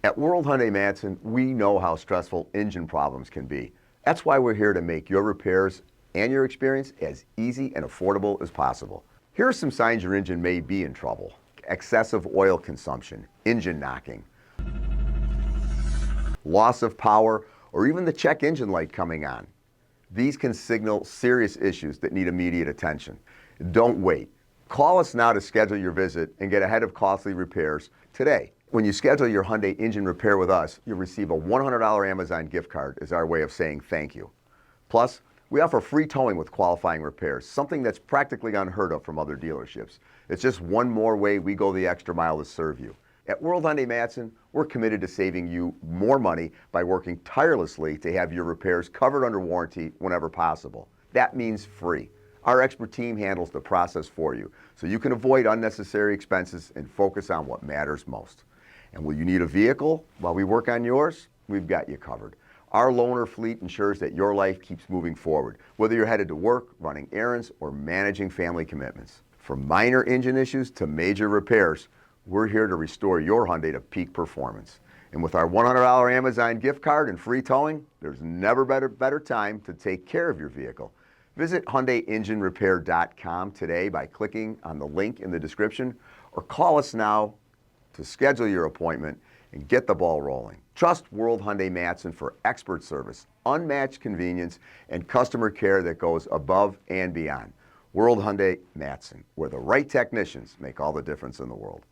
At World Hyundai Matteson, we know how stressful engine problems can be. That's why we're here to make your repairs and your experience as easy and affordable as possible. Here are some signs your engine may be in trouble. Excessive oil consumption, engine knocking, loss of power, or even the check engine light coming on. These can signal serious issues that need immediate attention. Don't wait. Call us now to schedule your visit and get ahead of costly repairs today. When you schedule your Hyundai engine repair with us, you'll receive a $100 Amazon gift card as our way of saying thank you. Plus, we offer free towing with qualifying repairs, something that's practically unheard of from other dealerships. It's just one more way we go the extra mile to serve you. At World Hyundai Matteson, we're committed to saving you more money by working tirelessly to have your repairs covered under warranty whenever possible. That means free. Our expert team handles the process for you, so you can avoid unnecessary expenses and focus on what matters most. And will you need a vehicle while we work on yours? We've got you covered. Our loaner fleet ensures that your life keeps moving forward, whether you're headed to work, running errands, or managing family commitments. From minor engine issues to major repairs, we're here to restore your Hyundai to peak performance. And with our $100 Amazon gift card and free towing, there's never better time to take care of your vehicle. Visit HyundaiEngineRepair.com today by clicking on the link in the description, or call us now to schedule your appointment and get the ball rolling. Trust World Hyundai Matteson for expert service, unmatched convenience, and customer care that goes above and beyond. World Hyundai Matteson, where the right technicians make all the difference in the world.